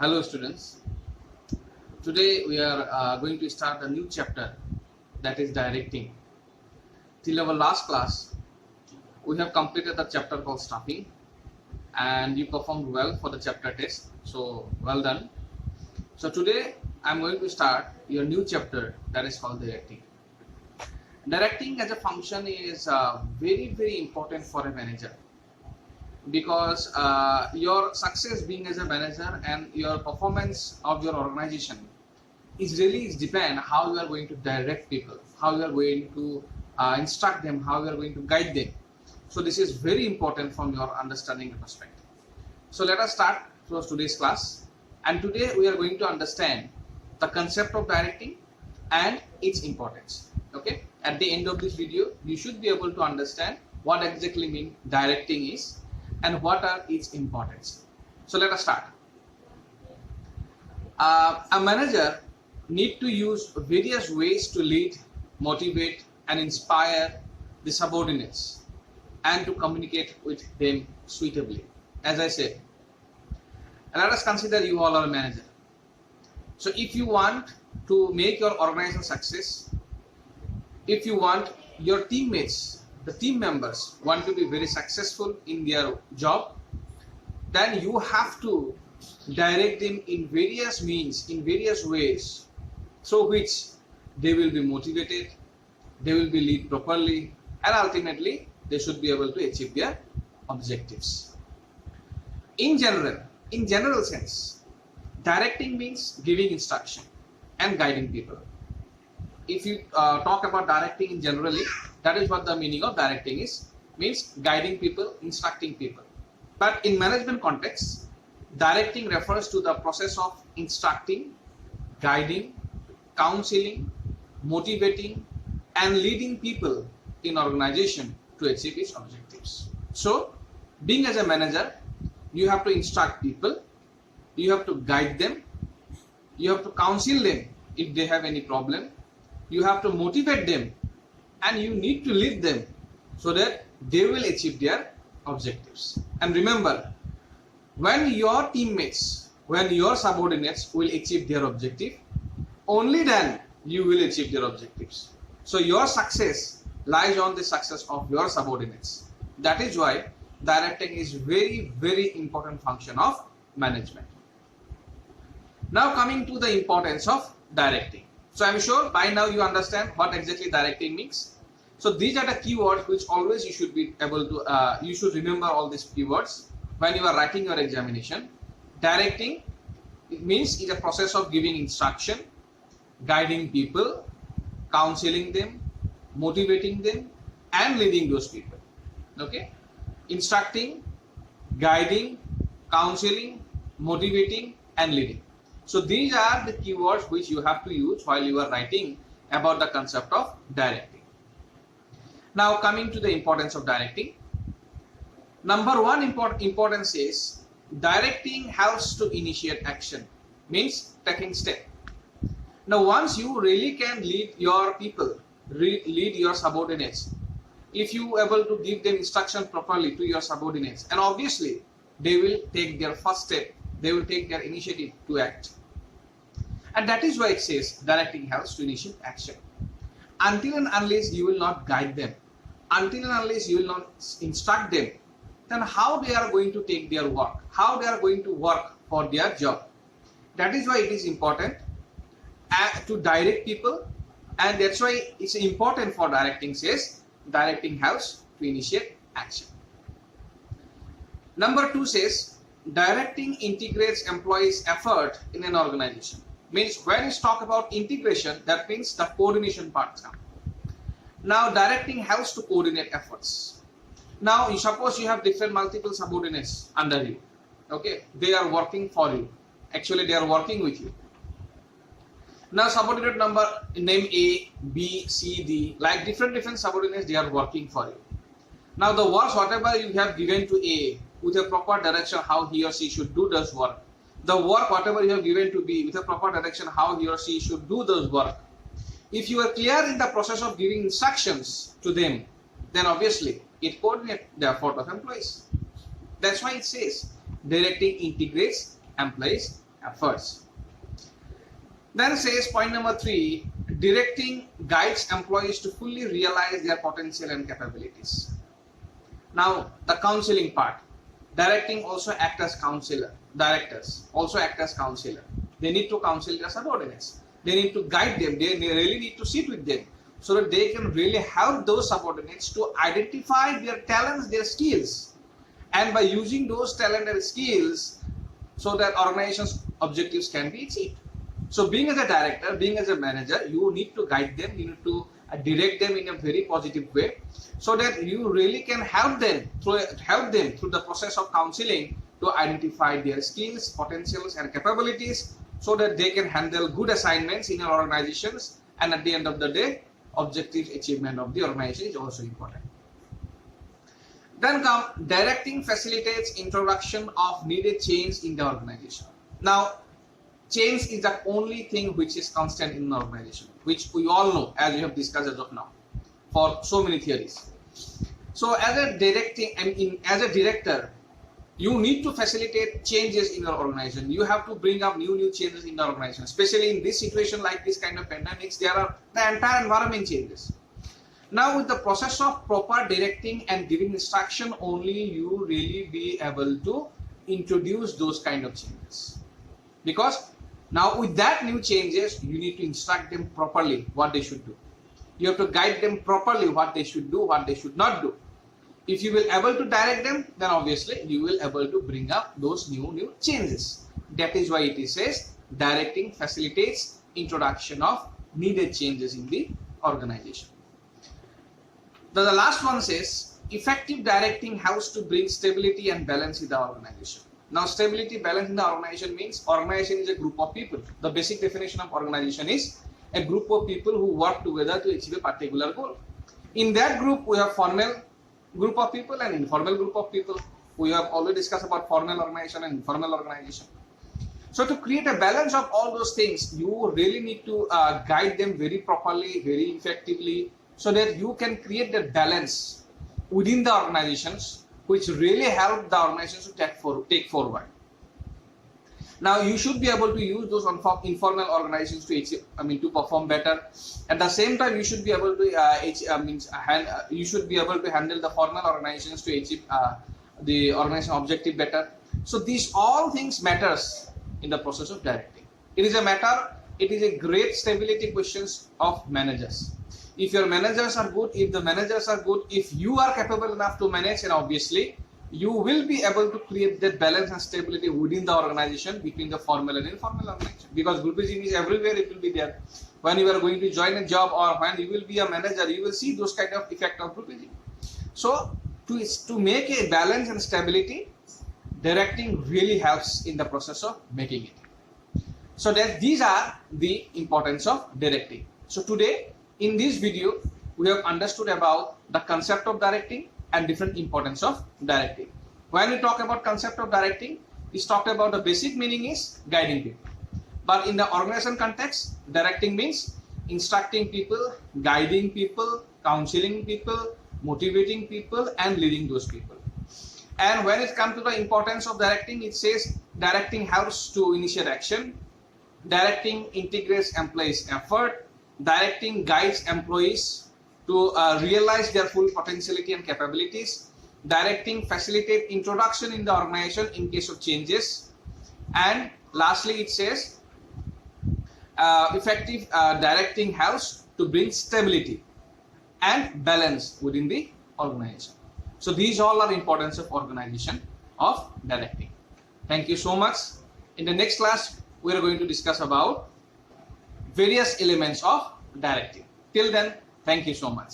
Hello students, today we are going to start a new chapter, that is directing. Till our last class, we have completed the chapter called staffing and you performed well for the chapter test, so well done. So today I am going to start your new chapter, that is called directing. Directing as a function is very important for a manager, because your success being as a manager and your performance of your organization is really depend how you are going to direct people, how you are going to instruct them, how you are going to guide them. So this is very important from your understanding perspective. So let us start today's class, and today we are going to understand the concept of directing and its importance. Okay, at the end of this video you should be able to understand what exactly mean directing is and what are its importance. So let us start. A manager need to use various ways to lead, motivate and inspire the subordinates and to communicate with them suitably. As I said, and let us consider you all are a manager. So if you want to make your organization success, if you want your teammates, the team members want to be very successful in their job, then you have to direct them in various means, in various ways, through which they will be motivated, they will be led properly, and ultimately they should be able to achieve their objectives. In general sense, directing means giving instruction and guiding people. If you talk about directing in generally, that is what the meaning of directing is, means guiding people, instructing people. But in management context, directing refers to the process of instructing, guiding, counseling, motivating and leading people in organization to achieve its objectives. So being as a manager, you have to instruct people, you have to guide them, you have to counsel them if they have any problem, you have to motivate them, and you need to lead them so that they will achieve their objectives. And remember, when your teammates, when your subordinates will achieve their objective, only then you will achieve their objectives. So your success lies on the success of your subordinates. That is why directing is very important function of management. Now coming to the importance of directing. So I am sure by now you understand what exactly directing means. So these are the keywords which always you should be able to, you should remember all these keywords when you are writing your examination. Directing, it means is a process of giving instruction, guiding people, counseling them, motivating them and leading those people. Okay, instructing, guiding, counseling, motivating and leading. So these are the keywords which you have to use while you are writing about the concept of directing. Now coming to the importance of directing. Number one importance is directing helps to initiate action, means taking step. Now once you really can lead your people, lead your subordinates, if you are able to give them instruction properly to your subordinates, and obviously they will take their first step, they will take their initiative to act. And that is why it says directing helps to initiate action. Until and unless you will not guide them, until and unless you will not instruct them, then how they are going to take their work, how they are going to work for their job. That is why it is important to direct people, and that's why it's important for directing says directing helps to initiate action. Number two says directing integrates employees' effort in an organization. Means when you talk about integration, that means the coordination part comes. Now directing helps to coordinate efforts. Now you suppose you have different multiple subordinates under you. Okay, they are working for you. Actually they are working with you. Now subordinate number name A, B, C, D, like different subordinates, they are working for you. Now the works whatever you have given to A with a proper direction how he or she should do those work. The work whatever you have given to B with a proper direction how he or she should do those work. If you are clear in the process of giving instructions to them, then obviously it coordinates the effort of employees. That's why it says directing integrates employees' efforts. Then says point number 3, directing guides employees to fully realize their potential and capabilities. Now the counseling part, directing also act as counselor, directors also act as counselor. They need to counsel their subordinates. They need to guide them. They really need to sit with them so that they can really help those subordinates to identify their talents, their skills, and by using those talent and skills so that organization's objectives can be achieved. So being as a director, being as a manager, you need to guide them, you need to direct them in a very positive way so that you really can help them through the process of counseling to identify their skills, potentials and capabilities so that they can handle good assignments in your organizations, and at the end of the day, objective achievement of the organization is also important. Then come directing facilitates introduction of needed change in the organization. Now, change is the only thing which is constant in an organization, which we all know as we have discussed as of now for so many theories. So as a director, you need to facilitate changes in your organization. You have to bring up new changes in the organization, especially in this situation like this kind of pandemics. There are the entire environment changes. Now with the process of proper directing and giving instruction, only you really be able to introduce those kind of changes. Because now with that new changes, you need to instruct them properly what they should do. You have to guide them properly what they should do, what they should not do. If you will able to direct them, then obviously you will able to bring up those new changes. That is why it says directing facilitates introduction of needed changes in the organization. The last one says effective directing helps to bring stability and balance in the organization. Now stability, balance in the organization means organization is a group of people. The basic definition of organization is a group of people who work together to achieve a particular goal. In that group, we have formal group of people and informal group of people. We have already discussed about formal organization and informal organization. So to create a balance of all those things, you really need to guide them very properly, very effectively, so that you can create that balance within the organizations, which really help the organizations to take forward. Now you should be able to use those informal organizations to achieve, to perform better. At the same time, you should be able to handle the formal organizations to achieve the organization objective better. So these all things matters in the process of directing. It is a great stability questions of managers. If your managers are good, if you are capable enough to manage, and obviously you will be able to create that balance and stability within the organization between the formal and informal organization. Because groupism is everywhere, it will be there. When you are going to join a job or when you will be a manager, you will see those kind of effect of groupism. So to make a balance and stability, directing really helps in the process of making it. So that these are the importance of directing. So today, in this video, we have understood about the concept of directing and different importance of directing. When we talk about concept of directing, it's talked about the basic meaning is guiding people. But in the organization context, directing means instructing people, guiding people, counseling people, motivating people and leading those people. And when it comes to the importance of directing, it says directing helps to initiate action, directing integrates employees' effort, directing guides employees to realize their full potentiality and capabilities. Directing facilitate introduction in the organization in case of changes. And lastly, it says effective directing helps to bring stability and balance within the organization. So these all are importance of organization of directing. Thank you so much. In the next class, we are going to discuss about various elements of directing. Till then, thank you so much.